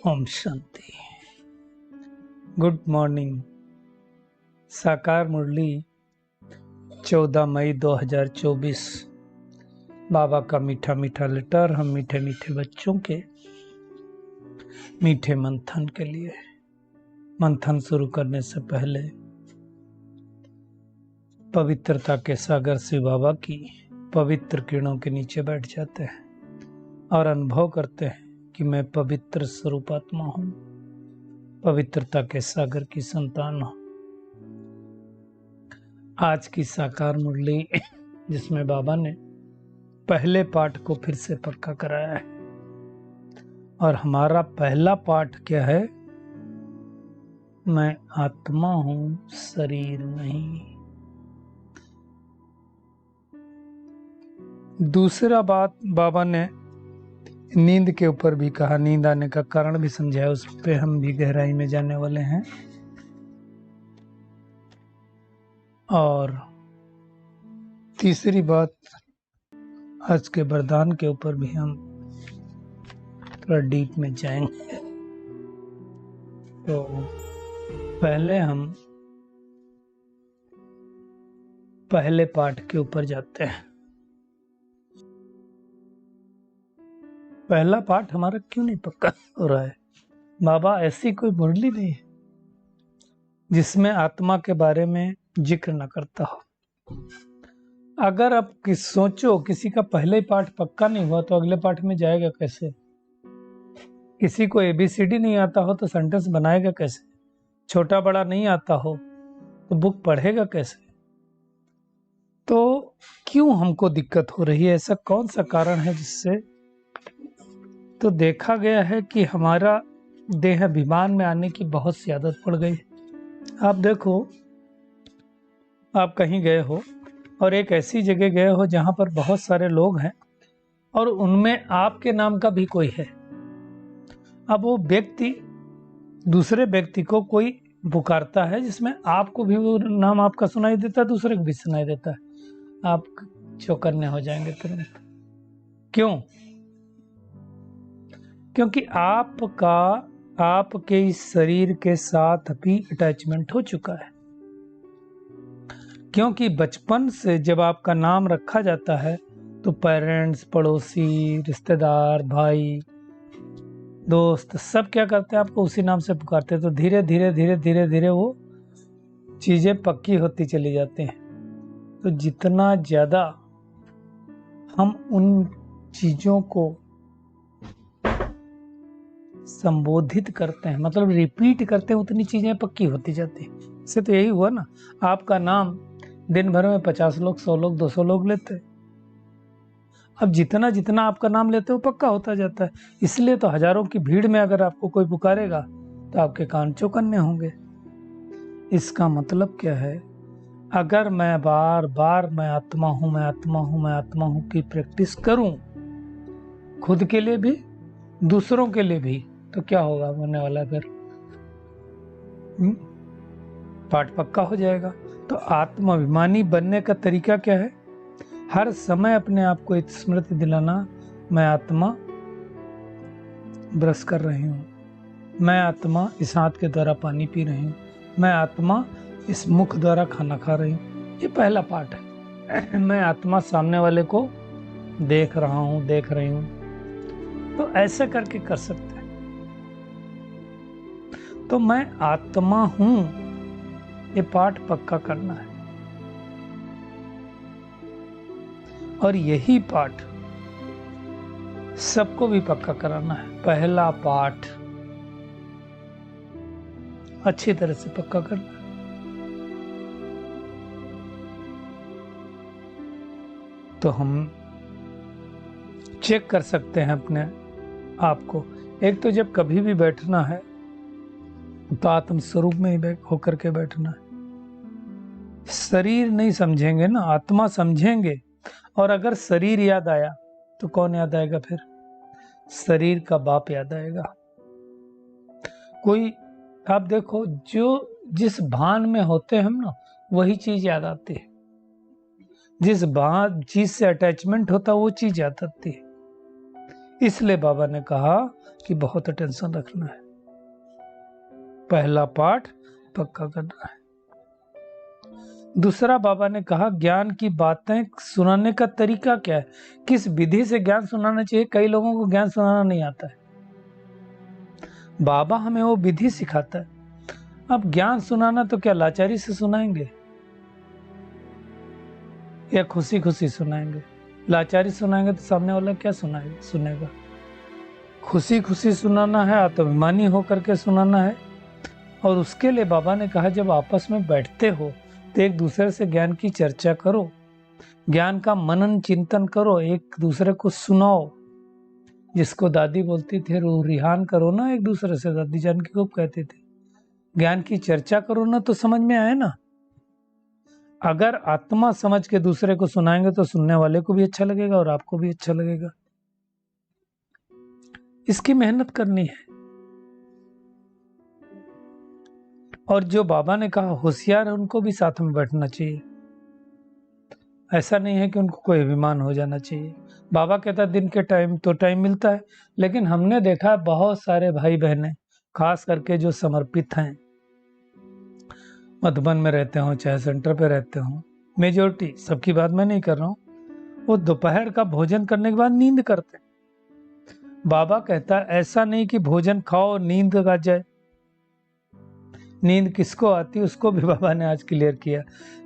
Om Shanti. Good morning. साकार मुरली 14 मई 2024। बाबा का मीठा मीठा लेटर हम मीठे मीठे बच्चों के मीठे मंथन के लिए। मंथन शुरू करने से पहले पवित्रता के सागर शिव बाबा की पवित्र किरणों के नीचे बैठ जाते हैं और अनुभव करते हैं कि मैं पवित्र स्वरूप आत्मा हूं, पवित्रता के सागर की संतान हूं। आज की साकार मुरली जिसमें बाबा ने पहले पाठ को फिर से पक्का कराया है, और हमारा पहला पाठ क्या है? मैं आत्मा हूं, शरीर नहीं। दूसरा बात बाबा ने नींद के ऊपर भी कहा, नींद आने का कारण भी समझाया, उस पे हम भी गहराई में जाने वाले हैं। और तीसरी बात, आज के वरदान के ऊपर भी हम थोड़ा डीप में जाएंगे। तो पहले हम पहले पाठ के ऊपर जाते हैं। पहला पाठ हमारा क्यों नहीं पक्का हो रहा है? बाबा, ऐसी कोई मुरली नहीं है जिसमें आत्मा के बारे में जिक्र न करता हो। अगर आप सोचो किसी का पहले पाठ पक्का नहीं हुआ तो अगले पाठ में जाएगा कैसे? किसी को ABCD नहीं आता हो तो सेंटेंस बनाएगा कैसे? छोटा बड़ा नहीं आता हो तो बुक पढ़ेगा कैसे? तो क्यों हमको दिक्कत हो रही है? ऐसा कौन सा कारण है जिससे? तो देखा गया है कि हमारा देह अभिमान में आने की बहुत सी आदत पड़ गई। आप देखो, आप कहीं गए हो और एक ऐसी जगह गए हो जहां पर बहुत सारे लोग हैं और उनमें आपके नाम का भी कोई है। अब वो व्यक्ति दूसरे व्यक्ति को कोई पुकारता है जिसमें आपको भी वो नाम आपका सुनाई देता है, दूसरे को भी सुनाई देता है। आप चौकन्ने हो जाएंगे तुरंत। क्यों? क्योंकि आपका आपके इस शरीर के साथ भी अटैचमेंट हो चुका है। क्योंकि बचपन से जब आपका नाम रखा जाता है तो पेरेंट्स, पड़ोसी, रिश्तेदार, भाई, दोस्त सब क्या करते हैं? आपको उसी नाम से पुकारते हैं। तो धीरे धीरे धीरे धीरे धीरे वो चीजें पक्की होती चली जाती हैं। तो जितना ज्यादा हम उन चीजों को संबोधित करते हैं, मतलब रिपीट करते हैं, उतनी चीजें पक्की होती जाती हैं। इससे तो यही हुआ ना, आपका नाम दिन भर में 50 लोग, 100 लोग, 200 लोग लेते हैं। अब जितना जितना आपका नाम लेते हो पक्का होता जाता है। इसलिए तो हजारों की भीड़ में अगर आपको कोई पुकारेगा तो आपके कान चौकन्ने होंगे। इसका मतलब क्या है? अगर मैं बार बार मैं आत्मा हूं, मैं आत्मा हूं, मैं आत्मा हूं की प्रैक्टिस करूं, खुद के लिए भी दूसरों के लिए भी, तो क्या होगा होने वाला? फिर पाठ पक्का हो जाएगा। तो आत्माभिमानी बनने का तरीका क्या है? हर समय अपने आप को एक स्मृति दिलाना, मैं आत्मा ब्रश कर रही हूँ, मैं आत्मा इस हाथ के द्वारा पानी पी रही हूँ, मैं आत्मा इस मुख द्वारा खाना खा रही हूँ। ये पहला पाठ है। मैं आत्मा सामने वाले को देख रहा हूँ, देख रही हूँ। तो ऐसे करके कर सकते हैं। तो मैं आत्मा हूं, ये पाठ पक्का करना है। और यही पाठ सबको भी पक्का कराना है। पहला पाठ अच्छी तरह से पक्का करना है। तो हम चेक कर सकते हैं अपने आप को। एक तो जब कभी भी बैठना है तो आत्म स्वरूप में ही होकर के बैठना है। शरीर नहीं समझेंगे ना, आत्मा समझेंगे। और अगर शरीर याद आया तो कौन याद आएगा? फिर शरीर का बाप याद आएगा। कोई, आप देखो, जो जिस भान में होते हैं हम ना, वही चीज याद आती है। जिस चीज से अटैचमेंट होता है वो चीज याद आती है। इसलिए बाबा ने कहा कि बहुत टेंशन रखना है, पहला पाठ पक्का करना है। दूसरा बाबा ने कहा ज्ञान की बातें सुनाने का तरीका क्या है, किस विधि से ज्ञान सुनाना चाहिए। कई लोगों को ज्ञान सुनाना नहीं आता है, बाबा हमें वो विधि सिखाता है। अब ज्ञान सुनाना तो क्या लाचारी से सुनाएंगे या खुशी खुशी सुनाएंगे? लाचारी सुनाएंगे तो सामने वाला क्या सुनेगा। खुशी खुशी सुनाना है, आत्माभिमानी होकर के सुनाना है। और उसके लिए बाबा ने कहा जब आपस में बैठते हो तो एक दूसरे से ज्ञान की चर्चा करो, ज्ञान का मनन चिंतन करो, एक दूसरे को सुनाओ। जिसको दादी बोलती थी रिहान करो ना एक दूसरे से, दादी जान की खूब कहते थे। ज्ञान की चर्चा करो ना तो समझ में आए ना। अगर आत्मा समझ के दूसरे को सुनाएंगे तो सुनने वाले को भी अच्छा लगेगा और आपको भी अच्छा लगेगा। इसकी मेहनत करनी है। और जो बाबा ने कहा होशियार है उनको भी साथ में बैठना चाहिए। ऐसा नहीं है कि उनको कोई अभिमान हो जाना चाहिए। बाबा कहता दिन के टाइम तो टाइम मिलता है, लेकिन हमने देखा बहुत सारे भाई बहनें खास करके जो समर्पित हैं, मधुबन में रहते हो चाहे सेंटर पे रहते हो, मेजोरिटी, सबकी बात मैं नहीं कर रहा हूँ, वो दोपहर का भोजन करने के बाद नींद करते। बाबा कहता ऐसा नहीं कि भोजन खाओ नींद आ जाए। नींद किसको आती है उसको भी बाबा ने आज क्लियर किया।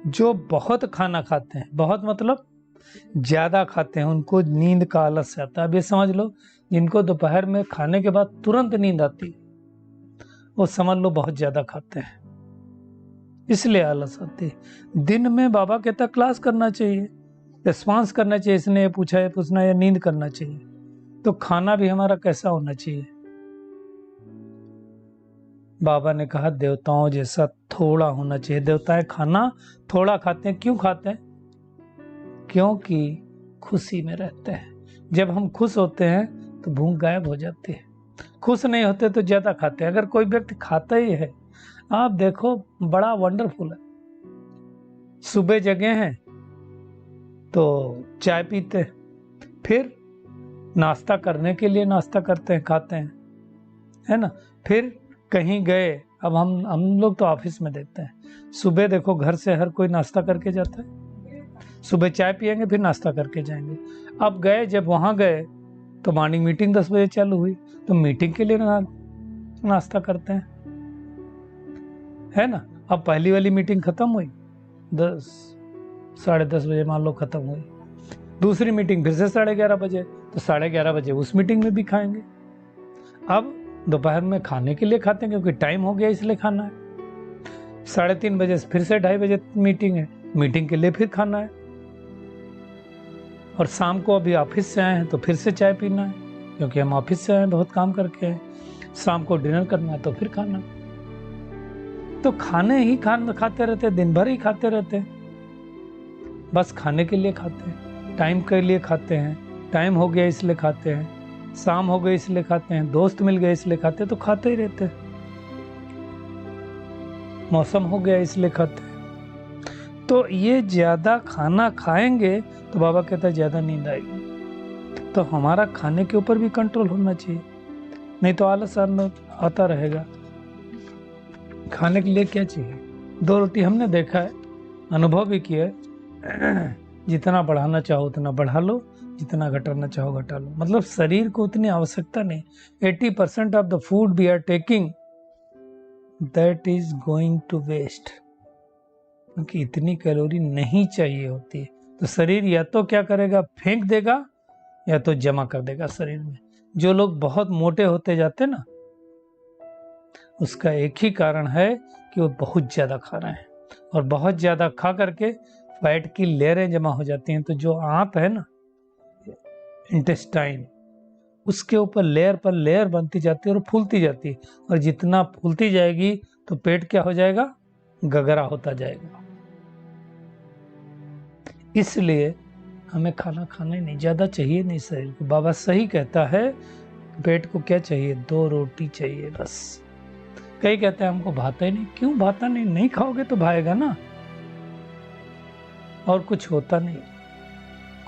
जो बहुत खाना खाते हैं, बहुत मतलब ज्यादा खाते हैं, उनको नींद का आलस आता है। अब ये समझ लो जिनको दोपहर में खाने के बाद तुरंत नींद आती है, वो समझ लो बहुत ज्यादा खाते हैं, इसलिए आलस आती है। दिन में बाबा कहता क्लास करना चाहिए, रिस्पॉन्स करना चाहिए, इसने ये पूछा ये पूछना, या नींद करना चाहिए। तो खाना भी हमारा कैसा होना चाहिए? बाबा ने कहा देवताओं जैसा थोड़ा होना चाहिए। देवताएं खाना थोड़ा खाते हैं, क्यों खाते हैं? क्योंकि खुशी में रहते हैं। जब हम खुश होते हैं तो भूख गायब हो जाती है, खुश नहीं होते तो ज्यादा खाते हैं। अगर कोई व्यक्ति खाता ही है, आप देखो बड़ा वंडरफुल है, सुबह जगे हैं तो चाय पीते हैं, फिर नाश्ता करने के लिए नाश्ता करते हैं, खाते हैं, है ना, फिर कहीं गए। अब हम लोग तो ऑफिस में देखते हैं, सुबह देखो घर से हर कोई नाश्ता करके जाता है, सुबह चाय पियेंगे फिर नाश्ता करके जाएंगे। अब गए, जब वहां गए तो मॉर्निंग मीटिंग 10 बजे चालू हुई, तो मीटिंग के लिए नाश्ता करते हैं, है ना। अब पहली वाली मीटिंग खत्म हुई 10-10:30 बजे मान लो खत्म हुई, दूसरी मीटिंग फिर से 11:30 बजे, तो 11:30 बजे उस मीटिंग में भी खाएंगे। अब दोपहर में खाने के लिए खाते हैं क्योंकि टाइम हो गया इसलिए खाना है। 3:30 बजे फिर से 2:30 बजे मीटिंग है, मीटिंग के लिए फिर खाना है। और शाम को अभी ऑफिस से आए हैं तो फिर से चाय पीना है, क्योंकि हम ऑफिस से आए हैं, बहुत काम करके हैं। शाम को डिनर करना है तो फिर खाना। तो खाने ही खाते रहते, दिन भर ही खाते रहते, बस खाने के लिए खाते हैं, टाइम के लिए खाते हैं, टाइम हो गया इसलिए खाते हैं, शाम हो गई इसलिए खाते हैं, दोस्त मिल गए इसलिए खाते हैं, तो खाते ही रहते हैं, मौसम हो गया इसलिए खाते हैं। तो ये ज्यादा खाना खाएंगे तो बाबा कहता है ज्यादा नींद आएगी। तो हमारा खाने के ऊपर भी कंट्रोल होना चाहिए, नहीं तो आलस आता रहेगा। खाने के लिए क्या चाहिए? 2 रोटी हमने देखा है, अनुभव भी किया है, जितना बढ़ाना चाहो उतना बढ़ा लो, जितना घटाना चाहो घटा लो। मतलब शरीर को उतनी आवश्यकता नहीं। 80% of the food we are taking that is going to waste, क्योंकि इतनी कैलोरी नहीं चाहिए होती है। तो शरीर या तो क्या करेगा, फेंक देगा, या तो जमा कर देगा शरीर में। जो लोग बहुत मोटे होते जाते ना, उसका एक ही कारण है कि वो बहुत ज्यादा खा रहे हैं, और बहुत ज्यादा खा करके फैट की लेयरें जमा हो जाती हैं। तो जो आंत है ना, इंटेस्टाइन, उसके ऊपर लेयर पर लेयर बनती जाती है और फूलती जाती है, और जितना फूलती जाएगी तो पेट क्या हो जाएगा, गगरा होता जाएगा। इसलिए हमें खाना खाना ही नहीं, ज्यादा चाहिए नहीं शरीर को। बाबा सही कहता है, पेट को क्या चाहिए, 2 रोटी चाहिए बस। कई कहते हैं हमको भाता ही नहीं। क्यों भाता नहीं? नहीं खाओगे तो भाएगा ना, और कुछ होता नहीं,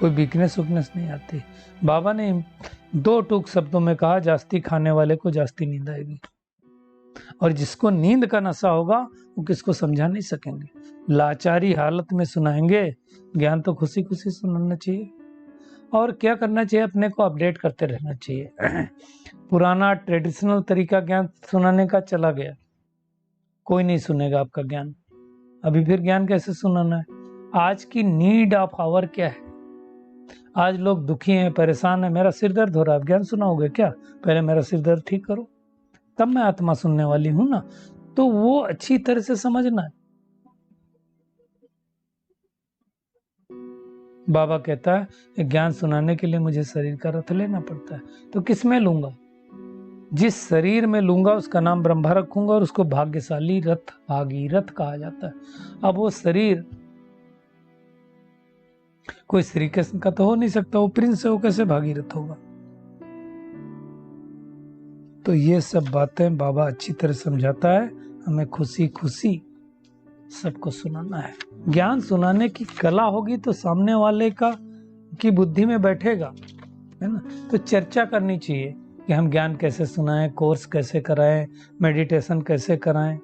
कोई वीकनेस नहीं आती। बाबा ने दो टूक शब्दों में कहा, जास्ती खाने वाले को जास्ती नींद आएगी, और जिसको नींद का नशा होगा वो किसको समझा नहीं सकेंगे। लाचारी हालत में सुनाएंगे, ज्ञान तो खुशी खुशी सुनाना चाहिए। और क्या करना चाहिए, अपने को अपडेट करते रहना चाहिए। पुराना ट्रेडिशनल तरीका ज्ञान सुनाने का चला गया, कोई नहीं सुनेगा आपका ज्ञान। अभी फिर ज्ञान कैसे सुनाना है? आज की नीड ऑफ आवर क्या है? आज लोग दुखी हैं, परेशान हैं, मेरा सिर दर्द हो रहा है, ज्ञान सुनाओगे क्या? पहले मेरा सिर दर्द ठीक करो, तब मैं आत्मा सुनने वाली हूं ना। तो वो अच्छी तरह से समझना है। बाबा कहता है ज्ञान सुनाने के लिए मुझे शरीर का रथ लेना पड़ता है, तो किस में लूंगा? जिस शरीर में लूंगा उसका नाम ब्रह्मा रखूंगा, और उसको भाग्यशाली रथ, भागीरथ कहा जाता है। अब वो शरीर कोई श्री कृष्ण का तो हो नहीं सकता, वो प्रिंस है, वो कैसे भागीरथ होगा? तो ये सब बातें बाबा अच्छी तरह समझाता है, हमें खुशी खुशी सबको सुनाना है। ज्ञान सुनाने की कला होगी तो सामने वाले का की बुद्धि में बैठेगा, है ना। तो चर्चा करनी चाहिए कि हम ज्ञान कैसे सुनाएं, कोर्स कैसे कराएं, मेडिटेशन कैसे कराएं।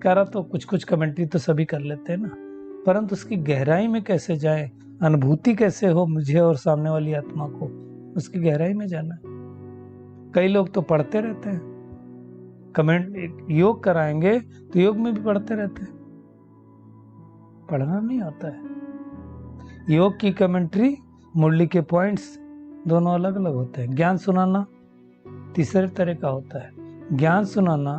करा तो कुछ कुछ कमेंट्री तो सभी कर लेते हैं ना, परंतु उसकी गहराई में कैसे जाएं, अनुभूति कैसे हो मुझे और सामने वाली आत्मा को, उसकी गहराई में जाना है। कई लोग तो पढ़ते रहते हैं, कमेंट योग कराएंगे तो योग में भी पढ़ते रहते हैं, पढ़ना नहीं आता है। योग की कमेंट्री, मुरली के पॉइंट्स दोनों अलग अलग होते हैं। ज्ञान सुनाना तीसरे तरह का होता है। ज्ञान सुनाना,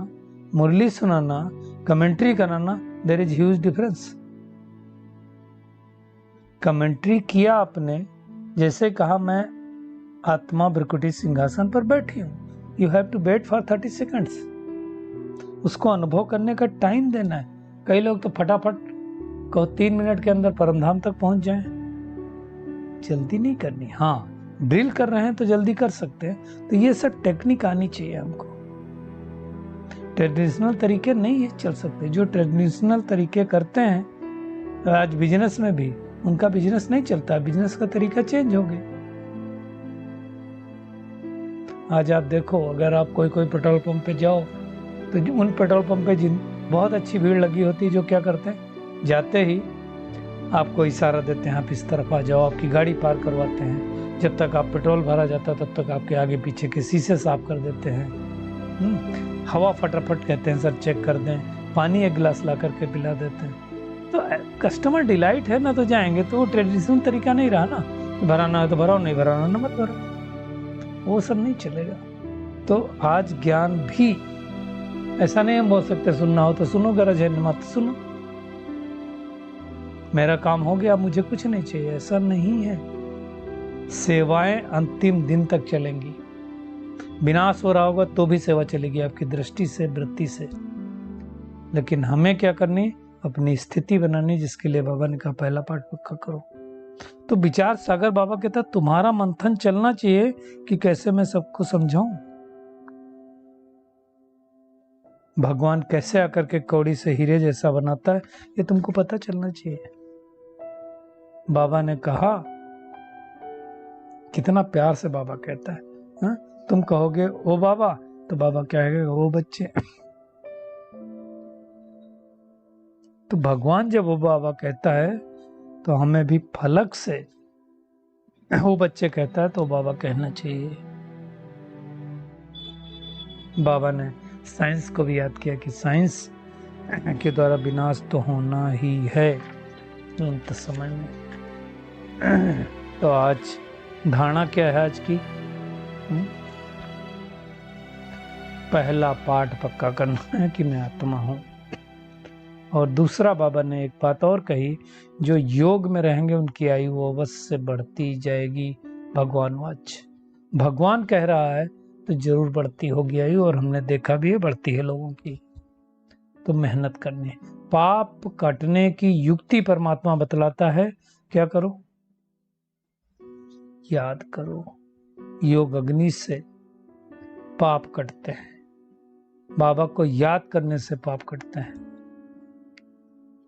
मुरली सुनाना, कमेंट्री कराना, there is huge difference. Commentary किया आपने, जैसे कहा मैं आत्मा भ्रकुटी सिंहासन पर बैठी हूं, you have to wait for 30 seconds. उसको अनुभव करने का टाइम देना है। कई लोग तो फटाफट को 3 मिनट के अंदर परमधाम तक पहुंच जाएं, जल्दी नहीं करनी। हाँ, ड्रिल कर रहे हैं तो जल्दी कर सकते हैं। तो ये सब टेक्निक आनी चाहिए हमको। ट्रेडिशनल तरीके नहीं चल सकते। जो ट्रेडिशनल तरीके करते हैं आज बिजनेस में भी, उनका बिजनेस नहीं चलता, बिजनेस का तरीका चेंज हो गया। आज आप देखो, अगर आप कोई पेट्रोल पंप पे जाओ तो उन पेट्रोल पंप पे बहुत अच्छी भीड़ लगी होती है, जो क्या करते हैं, जाते ही आपको इशारा देते हैं, आप इस तरफ आ जाओ, आपकी गाड़ी पार करवाते हैं। जब तक आप पेट्रोल भरा जाता है तब तक आपके आगे पीछे के शीशे साफ कर देते हैं। हवा फटाफट कहते हैं सर चेक कर दें, पानी एक गिलास ला करके पिला देते हैं। तो कस्टमर डिलाइट है ना, तो जाएंगे। तो वो ट्रेडिशनल तरीका नहीं रहा ना, भराना है तो भराओ, नहीं भराना ना मत भरो, वो सब नहीं चलेगा। तो आज ज्ञान भी ऐसा नहीं हम बोल सकते सुनना हो तो सुनो, गरज है मत सुनो, मेरा काम हो गया, मुझे कुछ नहीं चाहिए, ऐसा नहीं है। सेवाएं अंतिम दिन तक चलेंगी। विनाश हो रहा होगा तो भी सेवा चलेगी आपकी दृष्टि से, वृत्ति से। लेकिन हमें क्या करनी, अपनी स्थिति बनानी, जिसके लिए बाबा ने कहा पहला पाठ पक्का करो। तो विचार सागर बाबा कहता तुम्हारा मंथन चलना चाहिए कि कैसे मैं सबको समझाऊं, भगवान कैसे आकर के कौड़ी से हीरे जैसा बनाता है, ये तुमको पता चलना चाहिए। बाबा ने कहा, कितना प्यार से बाबा कहता है, हा? तुम कहोगे ओ बाबा, तो बाबा क्या कहेगा, वो बच्चे। तो भगवान जब वो बाबा कहता है तो हमें भी फलक से वो बच्चे कहता है तो बाबा कहना चाहिए। बाबा ने साइंस को भी याद किया कि साइंस के द्वारा विनाश तो होना ही है तुरंत समय में। तो आज धारणा क्या है आज की, पहला पाठ पक्का करना है कि मैं आत्मा हूं। और दूसरा बाबा ने एक बात और कही, जो योग में रहेंगे उनकी आयु अवश्य बढ़ती जाएगी। भगवान वाच, भगवान कह रहा है तो जरूर बढ़ती होगी आयु, और हमने देखा भी है बढ़ती है लोगों की। तो मेहनत करनी है। पाप काटने की युक्ति परमात्मा बतलाता है, क्या करो, याद करो। योग अग्नि से पाप कटते हैं, बाबा को याद करने से पाप कटते हैं।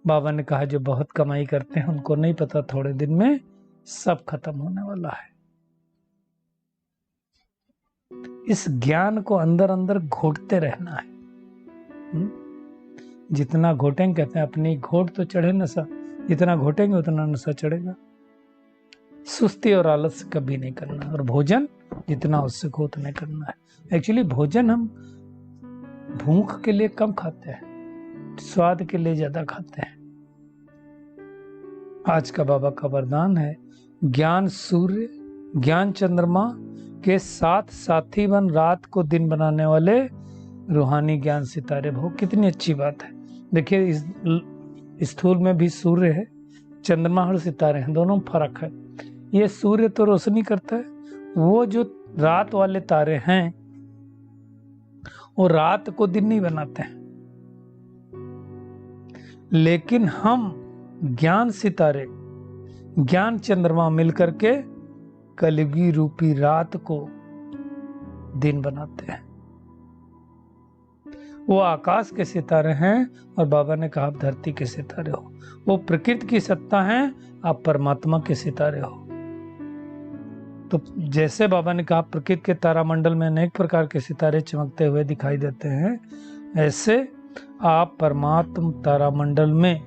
बाबा ने कहा जो बहुत कमाई करते हैं उनको नहीं पता थोड़े दिन में सब खत्म होने वाला है। इस ज्ञान को अंदर अंदर घोटते रहना है। जितना घोटेंगे, कहते हैं अपनी घोट तो चढ़े नशा, जितना घोटेंगे उतना नशा चढ़ेगा। सुस्ती और आलस कभी नहीं करना, और भोजन जितना उससे हो उतना करना है। एक्चुअली भोजन हम भूख के लिए कम खाते हैं, स्वाद के लिए ज्यादा खाते हैं। आज का बाबा का वरदान है, ज्ञान सूर्य ज्ञान चंद्रमा के साथ साथी बन रात को दिन बनाने वाले रूहानी ज्ञान सितारे भो। कितनी अच्छी बात है। देखिए इस स्थूल में भी सूर्य है, चंद्रमा और सितारे हैं, दोनों में फर्क है। ये सूर्य तो रोशनी करता है, वो जो रात वाले तारे हैं वो रात को दिन नहीं बनाते हैं। लेकिन हम ज्ञान सितारे ज्ञान चंद्रमा मिलकर के कलयुगी रूपी रात को दिन बनाते हैं। वो आकाश के सितारे हैं और बाबा ने कहा आप धरती के सितारे हो। वो प्रकृति की सत्ता है, आप परमात्मा के सितारे हो। तो जैसे बाबा ने कहा प्रकृति के तारामंडल में अनेक प्रकार के सितारे चमकते हुए दिखाई देते हैं, ऐसे आप परमात्मा तारामंडल में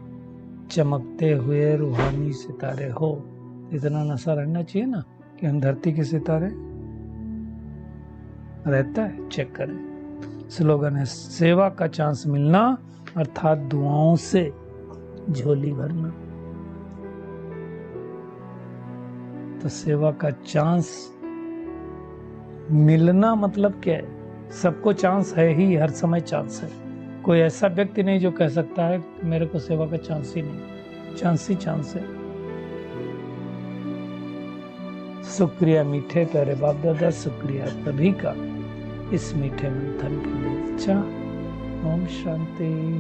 चमकते हुए रूहानी सितारे हो। इतना नशा रहना चाहिए ना कि हम धरती के सितारे रहता है। चेक करें। स्लोगन है, सेवा का चांस मिलना अर्थात दुआओं से झोली भरना। तो सेवा का चांस मिलना मतलब क्या है? सबको चांस है ही, हर समय चांस है। कोई ऐसा व्यक्ति नहीं जो कह सकता है मेरे को सेवा का चांस ही नहीं। चांस ही चांस है। शुक्रिया मीठे प्यारे बाप दादा, शुक्रिया सभी का इस मीठे मंथन के लिए। अच्छा, ओम शांति।